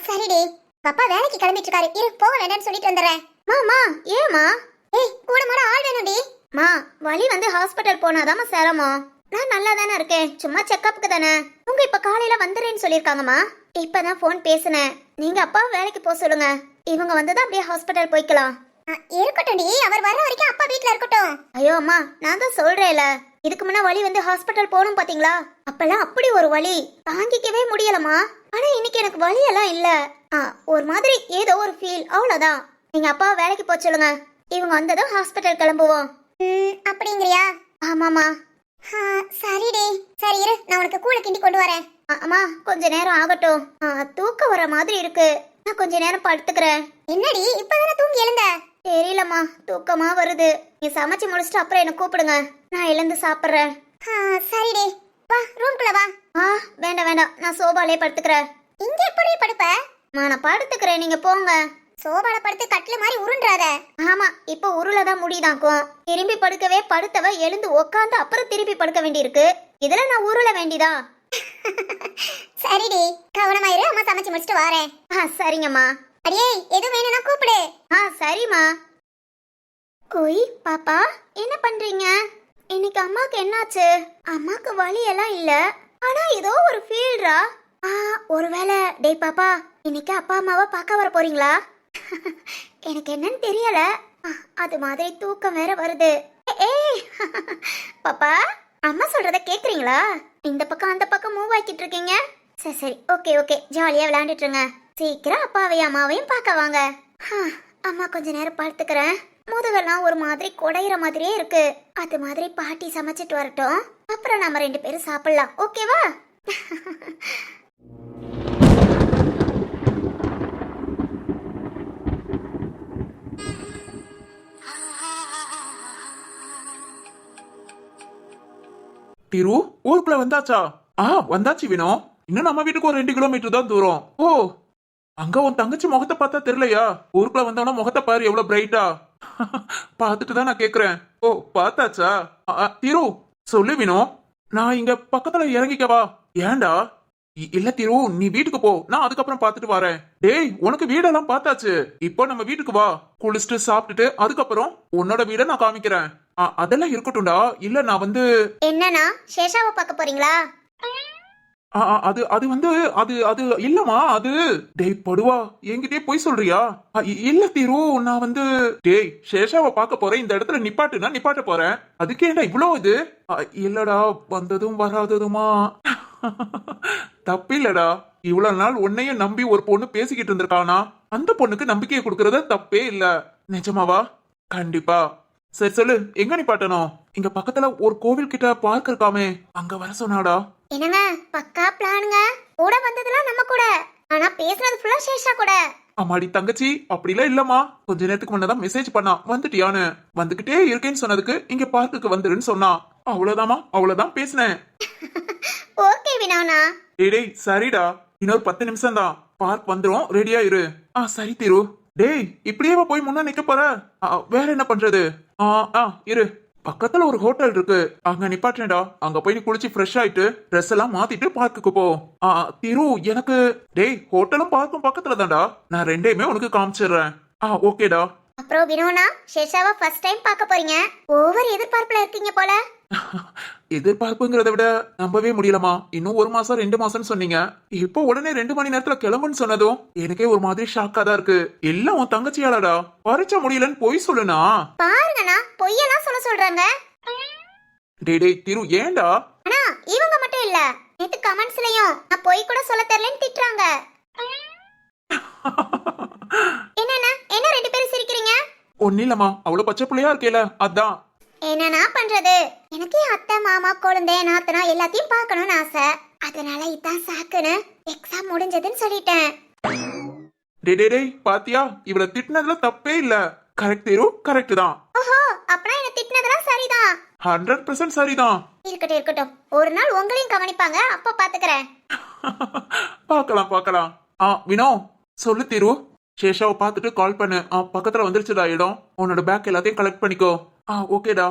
சரிடி, அப்பா வேலைக்கு கிளம்பிட்டு இருக்காரு, இரு போக வேண்டாம்னு சொல்லிட்டு வந்துடுறேன். மாமா ஏமா? ஏய் கூட மாட ஆள் வேணும்டி. மா வலி வந்து ஹாஸ்பிட்டல் போனாதாம்மா சிரமம், நான் நல்லா தானே இருக்கேன், சும்மா செக்கப்புக்கு தானே. உங்க இப்ப காலையில வந்துடுறேன்னு சொல்லிருக்காங்கம்மா, இப்பதான் போன் பேசுனேன். நீங்க அப்பா வேலைக்கு போக சொல்லுங்க, இவங்க வந்ததான் அப்படியே ஹாஸ்பிட்டல் போய்க்கலாம். இருக்கட்டும் டி, அவர் வர வரைக்கும் அப்பா வீட்ல இருக்கட்டும். ஐயோ அம்மா, நான் தான் சொல்றேன்ல, இதுக்கு முன்ன வலி வந்து ஹாஸ்பிட்டல் போகணும் பாத்தீங்களா? அப்பெல்லாம் அப்படி ஒரு வலி தாங்கிக்கவே முடியலமா. ஆனா இன்னைக்கு எனக்கு வலி எல்லாம் இல்ல. ஒரு மாதிரி ஏதோ ஒரு ஃபீல், அவ்வளவுதான். நீங்க அப்பா வேலைக்கு போக சொல்லுங்க, இவங்க வந்ததும் ஹாஸ்பிட்டல் கிளம்புவோம். அப்படிங்கிறியா? ஆமாமா. சரிடி, சரி இரு, நான் உனக்கு கூழ கிண்டி கொண்டு வரேன். அம்மா கொஞ்ச நேரம் ஆகட்டும், தூக்கம் வர மாதிரி இருக்கு, நான் கொஞ்ச நேரம் படுத்துக்கிறேன். என்னடி இப்பதானே தூங்கி எழுந்த? தெரியலம்மா, தூக்கமா வருது. நீ சமைச்சு முடிச்சிட்டு அப்புறம் என்ன கூப்பிடுங்க, நான் எழுந்து சாப்பிடுறேன். சரிடி, வா ரூம்குள்ள வா. வேண்டாம் வேண்டாம், நான் சோபாலே படுத்துக்கிறேன். இங்க எப்படி படுப்ப? நான் படுத்துக்கிறேன், நீங்க போங்க. சோபால படுத்து கட்டில மாதிரி உருண்டாத. ஆமா, இப்ப உருளதான் முடியுதாக்கும். திரும்பி படுக்கவே படுத்தவ எழுந்து உக்காந்து அப்புறம் திரும்பி படுக்க வேண்டியிருக்கு. இதுல நான் உருள வேண்டியதா? சரிடி, கவனமா இரு, அம்மா சமைச்சு முடிச்சிட்டு வரேன். சரிங்கம்மா. அடியே, எது வேணும்னா கூப்பிடு. சரிம்மா. ஓய் பாப்பா, என்ன பண்றீங்க? இன்னைக்கு அம்மாக்கு என்னாச்சு? அம்மாக்கு வலி எல்லாம் இல்ல, ஆனா ஏதோ ஒரு ஃபீல்ரா. ஒருவேளை டேய் பாப்பா, இன்னைக்கு அப்பா அம்மாவை பார்க்க வர போறீங்களா? எனக்கு என்னன்னு தெரியல, அது மாதிரி தூக்கம் வேற வருது. ஏய் பாப்பா, அம்மா சொல்றத கேக்குறீங்களா? இந்த பக்கம் அந்த பக்கம் மூவ் ஆக்கிட்டு இருக்கீங்க. சரி சரி, ஓகே ஓகே, ஜாலியா விளையாண்டுட்டு இருங்க. சீக்கிரம் அப்பாவையும் அம்மாவையும் பார்க்க வாங்க. அம்மா கொஞ்ச நேரம் படுத்துக்கிறேன். முதுகெல்லாம் ஒரு மாதிரி குடையிற மாதிரியே இருக்கு. அது மாதிரி பாட்டி சமைச்சிட்டு வரட்டும், அப்புறம் நம்ம 2 பேரும் சாப்பிடலாம், ஓகேவா? திரு, ஊருக்குள்ள வந்தாச்சா? வந்தாச்சு வினோ. இன்னும் நம்ம வீட்டுக்கு ஒரு 2 கிலோமீட்டர் தான் தூரம். ஓ, அங்க உன் தங்கச்சி முகத்தை பார்த்தா தெரியலையா? ஊருக்குள்ள வந்தவனா முகத்தை பாரு எவ்வளவு பிரைட்டா. பார்த்துட்டு தான் நான் கேக்குறேன். ஓ, பார்த்தாச்சா? திரு சொல்லு வினோ, நான் இங்க பக்கத்துல இறங்கிக்கவா? ஏண்டா? இல்ல திரு, நீ வீட்டுக்கு போ, நான் அதுக்கப்புறம் பார்த்துட்டு வரேன். டேய், உனக்கு வீடெல்லாம் பார்த்தாச்சு, இப்போ நம்ம வீட்டுக்கு வா. குளிச்சுட்டு சாப்பிட்டுட்டு அதுக்கப்புறம் உன்னோட வீட நான் காமிக்கிறேன். அதெல்லாம் இருக்கட்டும்டா. இல்ல நான் வந்து என்னன்னா சேஷாவை பார்க்க போறீங்களா? அது அது வந்து அது அது இல்லம்மா, அது டேய் படுவா, என்கிட்டயே போய் சொல்றியா? இல்ல தீரு, நான் வந்து டேய் சேஷாவை பார்க்க போறேன், இந்த இடத்துல நிப்பாட்டுனா நிப்பாட்ட போறேன், அதுக்கு ஏன்டா இவ்வளோ இது? இல்லடா, வந்ததும் வராததுமா. தப்பில்லடா, இவ்வளவு நாள் உன்னையும் நம்பி ஒரு பொண்ணு பேசிக்கிட்டு இருந்திருக்கானா, அந்த பொண்ணுக்கு நம்பிக்கையை கொடுக்கறது தப்பே இல்ல. நிஜமாவா? கண்டிப்பா. சரி சொல்லு, எங்க நிப்பாட்டணும்? இங்க பக்கத்துல ஒரு கோவில் கிட்ட பார்க் இருக்காமே, அங்க வர சொன்னாடா. என்னங்க பக்கா பிளானுங்க. கூட வந்ததெல்லாம் நம்ம கூட, ஆனா பேசுறது ஃபுல்லா சேஷா கூட. அம்மாடி தங்கச்சி, அப்படிலாம் இல்லம்மா. கொஞ்ச நேரத்துக்கு முன்னதான் மெசேஜ் பண்ணா வந்துட்டியான்னு. வந்துகிட்டே இருக்கேன்னு சொன்னதுக்கு இங்க பார்க்குக்கு வந்துருன்னு சொன்னா. அவ்வளவுதாமா, அவ்வளவுதான் பேசினேன். ஓகே வினானா. டேய் சரிடா, இன்னொரு 10 நிமிஷம் தான், பார்க் வந்துரும், ரெடியா இரு. சரி திரு. டேய், இப்படியே போய் முன்ன நிக்க போற? வேற என்ன பண்றது? இரு, பக்கத்துல ஒரு ஹோட்டல் இருக்கு, அங்க நிப்பாட்டேன்டா. அங்க போய் நீ குளிச்சு ஃப்ரெஷ் ஆயிட்டு ட்ரெஸ் எல்லாம் மாத்திட்டு பார்க்குக்கு போ. திரு எனக்கு டேய், ஹோட்டலும் பார்க்கும் பக்கத்துல தான்டா, நான் ரெண்டையுமே உனக்கு காமிச்சிடுறேன். ஓகேடா. அப்புறம் வினோனா, சேஷாவை ஃபர்ஸ்ட் டைம் பார்க்க போறீங்க, ஓவர் எதிர்பார்ப்புல இருக்கீங்க போல. எதிர்பார்ப்புங்கிறத விட நம்பவே முடியலமா. இன்னும் 1 மாசம் 2 மாசம் சொன்னீங்க, இப்போ உடனே 2 மணி நேரத்துல கிளம்புன்னு சொன்னதும் எனக்கே ஒரு மாதிரி ஷாக்கா தான் இருக்கு. எல்லாம் உன் தங்கச்சியாலடா, பறிச்ச முடியலன்னு பொய் சொல்லுனா. பாருங்கண்ணா, பொய்யெல்லாம் சொல்றாங்க. டேய் திரு, ஏண்டா? அண்ணா, இவங்க மட்டும் இல்ல, நேத்து கமெண்ட்ஸ்லயும் நான் பொய் கூட சொல்ல தெரியலன்னு திட்டுறாங்க. என்னன்னா, என்ன 2 பேரும் சிரிக்கிறீங்க? ஒன்னும் இல்லம்மா, அவ்வளவு பச்சை பிள்ளையா இருக்கேல, அதான். என்னன்னா பண்றது, எனக்கு அத்தை மாமா குழந்தை நாத்தனா எல்லாத்தையும் பார்க்கணும்னு ஆசை, அதனால இதான் சாக்குன்னு எக்ஸாம் முடிஞ்சதுன்னு சொல்லிட்டேன். டேய் பாத்தியா, இவள திட்டினதுல தப்பே இல்ல. கரெக்ட் திரு, கரெக்ட் தான். ஓஹோ, அப்பனா என்ன திட்டினதெல்லாம் சரிதான். 100% சரிதான். இருக்கட்டும் இருக்கட்டும், ஒரு நாள் உங்களையும் கவனிப்பாங்க, அப்ப பாத்துக்கிறேன். பார்க்கலாம். வினோ சொல்லு திரு, சேஷாவை பார்த்துட்டு கால் பண்ணு. பக்கத்துல வந்துருச்சுடா இடம், உன்னோட பேக் எல்லாத்தையும் கலெக்ட் பண்ணிக்கோ. ஓகேடா.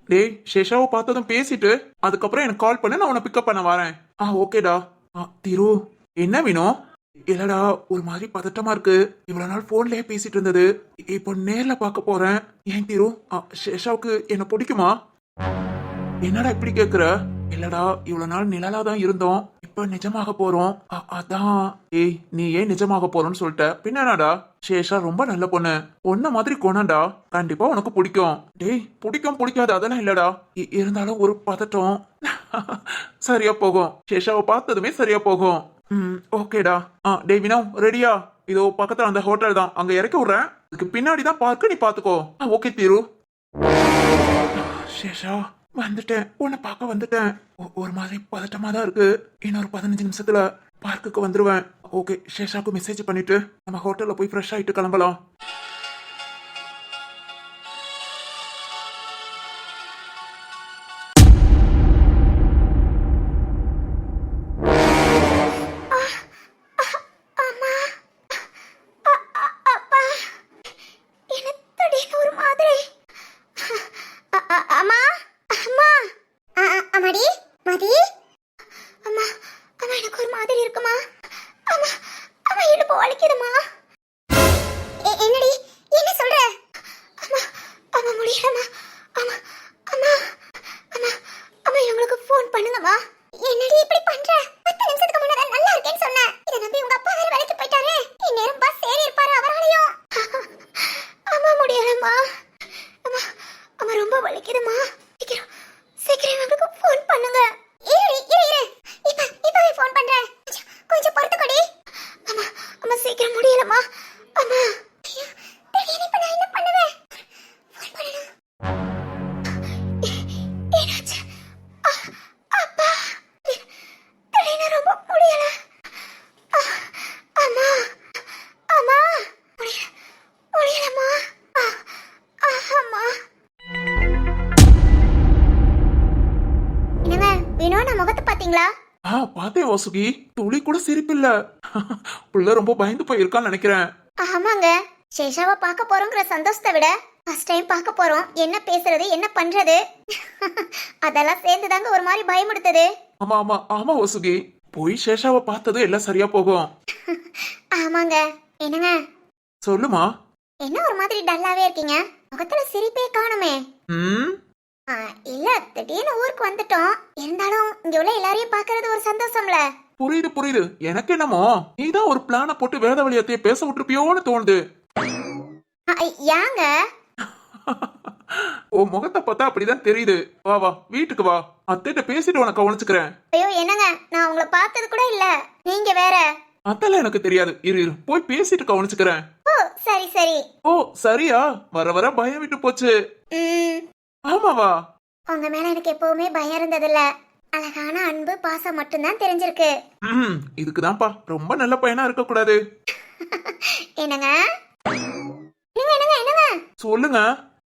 டேய், சேஷாவை பார்த்ததும் பேசிட்டு அதுக்கப்புறம் எனக்கு கால் பண்ணு, நான் உன்னை பிக்கப் பண்ண வரேன். ஓகேடா. திரு, என்ன வினோ? இல்லடா, ஒரு மாதிரி பதட்டமா இருக்கு. இவ்வளவு நாள் போன்லயே பேசிட்டு இருந்தது, இப்போ நேர்ல பார்க்க போறேன். ஏன் திரு, சேஷாவுக்கு என்ன பிடிக்குமா? என்னடா இப்படி கேக்குற? இல்லடா, இவ்வளவு நாள் நிழலா தான் இருந்தோம், எப்ப நிஜமாக போறோம்? அதான். ஏய், நீ ஏன் நிஜமாக போறோம்னு சொல்லிட்ட? பின்னடா சேஷா ரொம்ப நல்ல பொண்ணு, பொண்ண மாதிரி கொணண்டா, கண்டிப்பா உனக்கு பிடிக்கும். டேய், பிடிக்கும் பிடிக்காது அதெல்லாம் இல்லடா, இருந்தாலும் ஒரு பதட்டம். சரியா போகும், சேஷாவை பார்த்ததுமே சரியா போகும். ஓகேடா. டேய் வினோ, ரெடியா? இதோ பக்கத்துல அந்த ஹோட்டல் தான், அங்க இறக்கி விடுறேன். இதுக்கு பின்னாடி தான் பார்க்க, நீ பாத்துக்கோ. ஓகே தீரு. சேஷா வந்துட்டேன், உன்னை பார்க்க வந்துட்டேன். ஒரு மாதிரி பதட்டமா தான் இருக்கு. இன்னொரு 15 நிமிஷத்துல பார்க்குக்கு வந்துருவேன். ஓகே, சேஷாக்கு மெசேஜ் பண்ணிட்டு நம்ம ஹோட்டல்ல போய் ஃப்ரெஷ் ஆயிட்டு கிளம்பலாம். பாத்தேன் வாசுகி, துளி கூட சிரிப்பில்ல. புள்ள ரொம்ப பயந்து போயிருக்கான்னு நினைக்கிறேன். ஆமாங்க, சேஷாவை பார்க்க போறோங்கிற சந்தோஷத்தை விட ஃபர்ஸ்ட் டைம் பார்க்க போறோம், என்ன பேசுறது என்ன பண்றது அதெல்லாம் சேர்ந்துதாங்க ஒரு மாதிரி பயமுடுத்தது. ஆமா ஆமா ஆமா வாசுகி, போய் சேஷாவை பார்த்தது எல்லாம் சரியா போகும். ஆமாங்க. என்னங்க சொல்லுமா? என்ன ஒரு மாதிரி டல்லாவே இருக்கீங்க, முகத்துல சிரிப்பே காணுமே? இல்ல, திடீர்னு ஊருக்கு வந்துட்டோம், இருந்தாலும் இங்க உள்ள எல்லாரையும் பாக்குறது ஒரு சந்தோஷம்ல. புரியுது புரியுது, எனக்கு என்னமோ நீதான் ஒரு பிளான போட்டு வேத வழியத்தையே பேச விட்டுருப்பியோன்னு தோணுது. யாங்க உன் முகத்தை பார்த்தா அப்படிதான் தெரியுது. வா வா, வீட்டுக்கு வா, அத்தைட்ட பேசிட்டு உனக்கு கவனிச்சுக்கிறேன். ஐயோ என்னங்க, நான் உங்களை பார்த்தது கூட இல்ல, நீங்க வேற. அதெல்லாம் எனக்கு தெரியாது, இரு இரு, போய் பேசிட்டு கவனிச்சுக்கிறேன். ஓ சரி சரி. ஓ சரியா, வர வர பயம் விட்டு போச்சு. ஆமாவா? உங்க மேல எனக்கு எப்பவுமே பயம் இருந்ததில்ல, அழகான அன்பு பாசம் மட்டும்தான் தெரிஞ்சிருக்கு. இதுக்குதான்ப்பா ரொம்ப நல்ல பையனா இருக்க கூடாது. என்னங்க என்னங்க என்னங்க சொல்லுங்க.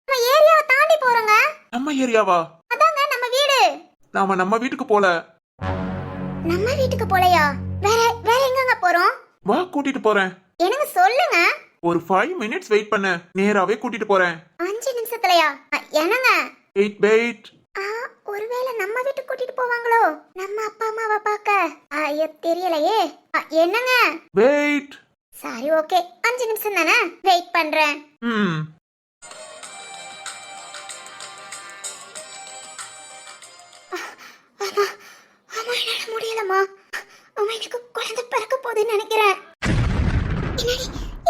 நம்ம ஏரியாவை தாண்டி போறோங்க. நம்ம ஏரியாவா? அதாங்க நம்ம வீடு. நாம நம்ம வீட்டுக்கு போல. நம்ம வீட்டுக்கு போலையா? வேற வேற எங்கங்க போறோம்? வா, கூட்டிட்டு போறேன். எனக்கு சொல்லுங்க. ஒரு 5 மினிட்ஸ் வெயிட் பண்ண, நேராவே கூட்டிட்டு போறேன். 5 நிமிஷத்துலயா? என்னங்க? வெயிட். ஒருவேளை நம்ம வீட்டுக்கு கூட்டிட்டு போவாங்களோ, நம்ம அப்பா அம்மாவை பார்க்க? தெரியலையே. என்னங்க? வெயிட். சரி ஓகே, 5 நிமிஷம் தானே, வெயிட் பண்றேன். அம்மா என்னால முடியலம்மா, அம்மா எனக்கு குழந்தை பிறக்க போகுதுன்னு நினைக்கிறேன்.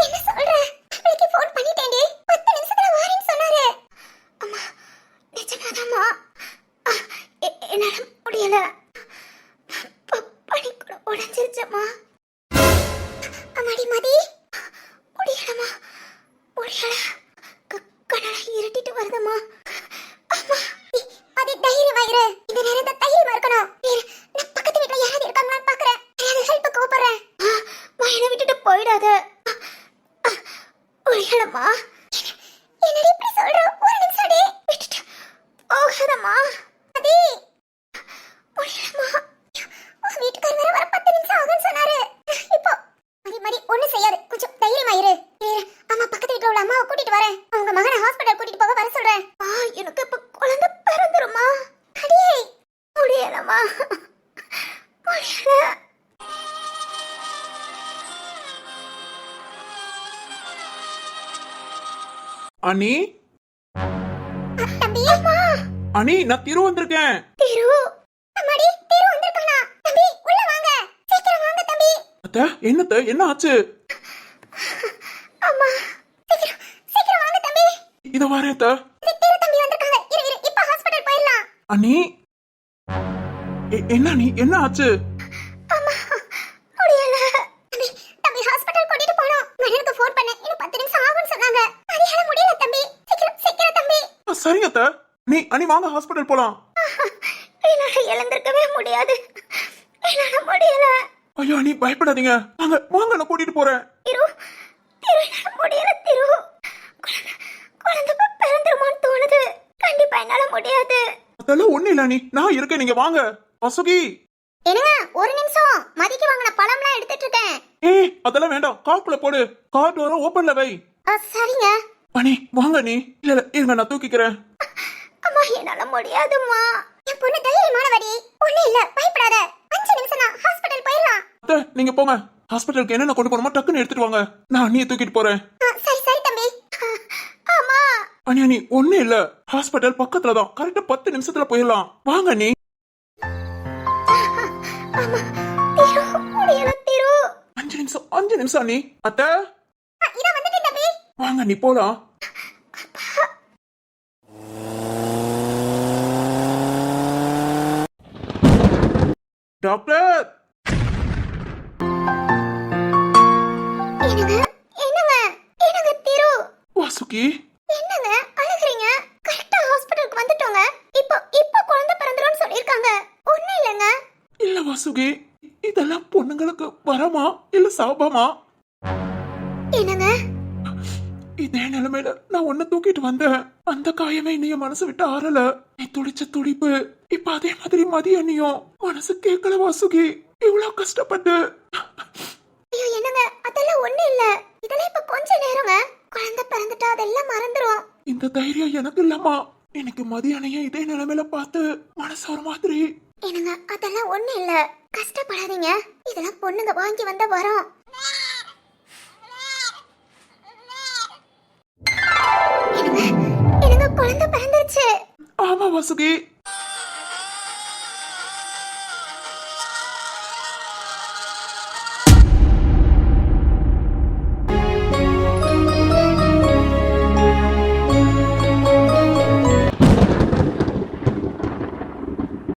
என்ன சொல்ற? அவளுக்கு ஃபோன் பண்ணிட்டேன்டி, 10 நிமிஷத்துல வாரேன்னு சொன்னாரு. அம்மா நிஜமாதாம்மா, என்னால முடியல, பனி கூட உடைஞ்சிருச்சம்மா. அம்மாடி மதி, முடியலம்மா முடியல, கண்ணால இருட்டிட்டு வருதம்மா. அம்மா அது தைரியமாயிரு, இந்த நேரம் தைரியமா இருக்கணும். நான் பக்கத்து வீட்டுல யாராவது இருக்காங்களான்னு பாக்குறேன், யாராவது ஹெல்ப் கூப்பிடுறேன். என்னை விட்டுட்டு போயிடாத. முடியலம்மா. என்னடி இப்படி சொல்ற? ஒரு நிமிஷம் அடி விட்டுட்டு போகாதம்மா. அதி முடியலம்மா, உங்க வீட்டுக்காரர் வர 10 நிமிஷம் ஆகும்னு சொன்னாரு. இப்போ மதி மதி ஒண்ணு செய்யாது, கொஞ்சம் தைரியமாயிரு. அம்மா பக்கத்து வீட்டுல உள்ள அம்மாவை கூட்டிட்டு வரேன், அவங்க மகனை ஹாஸ்பிட்டல் கூட்டிட்டு போக வர சொல்றேன். எனக்கு இப்ப குழந்தை பிறந்துருமா? அடியே முடியலம்மா, முடியல. அனி, தம்பி. அம்மா அனி, நான் திரு வந்திருக்கேன். திரு? அம்மாடி திரு வந்திருக்கானா? தம்பி உள்ள வாங்க. அத்த என்னத்த என்ன ஆச்சு? அம்மா சீக்கிரம் சீக்கிரம் வாங்க தம்பி. இத வரேன் அத்த. திரு தம்பி வந்திருக்காங்க. இரு இரு இப்ப ஹாஸ்பிடல் போயிடலாம். அண்ணி என்ன நீ என்ன ஆச்சு? அம்மா முடியல தம்பி. தம்பி ஹாஸ்பிடல் கூட்டிட்டு போறோம். மகனுக்கு ஃபோன் பண்ண இன்னும் 10 நிமிஷம் ஆகும்னு சொன்னாங்க. அடியால முடியல தம்பி. சீக்கிரம் சீக்கிரம் தம்பி. சரிங்க அத்த. நீ அண்ணி வாங்க ஹாஸ்பிடல் போலாம். என்னால எழுந்திருக்கவே முடியாது. என்னால முடியல. ஐயோ அண்ணி பயப்படாதீங்க. வாங்க வாங்க நான் கூட்டிட்டு போறேன். திரு திரு என்னால முடியல திரு. குழந்தை பிறந்துருமான்னு தோணுது. கண்டிப்பா என்னால முடியாது. அதெல்லாம் ஒண்ணு இல்ல அண்ணி, நான் இருக்கேன், நீங்க வாங்க. வாசுகி என்னங்க ஒரு நிமிஷம். மதிக்கு வாங்கின பழம்லாம் எடுத்துட்டு இருக்கேன். ஏய் அதெல்லாம் வேண்டாம், கார்க்குள்ள போடு. கார் டோரை ஓபன்ல வை. சரிங்க. அண்ணி வாங்க நீ. இல்ல இல்ல இருங்க நான் தூக்கிக்கிறேன். அம்மா என்னால முடியாதும்மா. என் பொண்ணு தைரியமானவடி. ஒண்ணு இல்ல பயப்படாத. 5 நிமிஷம் தான் ஹாஸ்பிடல் போயிடலாம். அத்த நீங்க போங்க. ஹாஸ்பிட்டலுக்கு என்னென்ன கொண்டு போகணுமோ டக்குன்னு எடுத்துட்டு வாங்க. நான் அண்ணியை தூக்கிட்டு போறேன். சரி சரி தம்பி. அம்மா அண்ணி அண்ணி ஒண்ணு இல்ல, ஹாஸ்பிட்டல் பக்கத்துல தான், கரெக்டா 10 நிமிஷத்துல போயிடலாம். வாங்க அண்ணி. அம்மா திரு முடியல திரு. 5 நிமிஷம் அண்ணி. அத்த இத வந்துட்டேன் தம்பி. வாங்க அண்ணி போலாம். டாக்டர் என்னங்க என்னங்க என்னங்க திரு. வாசுகி என்னங்க அழுகுறீங்க? கரெக்டா ஹாஸ்பிடலுக்கு வந்துட்டோங்க. இப்போ குழந்தை பிறந்துரும்னு சொல்லிருக்காங்க. ஒண்ணு இல்லங்க. இல்ல வாசுகி, இதெல்லாம் பொண்ணுங்களுக்கு வரமா இல்ல சாபமா? என்னங்க இதே நிலைமையில நான் உன்னை தூக்கிட்டு வந்தேன். அந்த காயமே நீ மனசு விட்டு ஆறல. நீ துடிச்ச துடிப்பு இப்ப அதே மாதிரி மதிய நீயும் மனசு கேட்கல வாசுகி. இவ்வளவு கஷ்டப்பட்டு. ஐயோ என்னங்க அதெல்லாம் ஒண்ணு இல்ல. இதெல்லாம் இப்ப கொஞ்ச நேரங்க. குழந்தை பிறந்துட்டா அதெல்லாம் மறந்துரும். இந்த தைரியம் எனக்கு இல்லம்மா. எனக்கு மதியானையும் இதே நிலைமையில பார்த்து மனசு ஒரு மாதிரி. என்னங்க அதெல்லாம் ஒண்ணு இல்ல. கஷ்டப்படாதீங்க. இதெல்லாம் பொண்ணுங்க வாங்கி வந்த வரோம். என்னங்க குழந்தை பிறந்துருச்சு. ஆமா வாசுகி,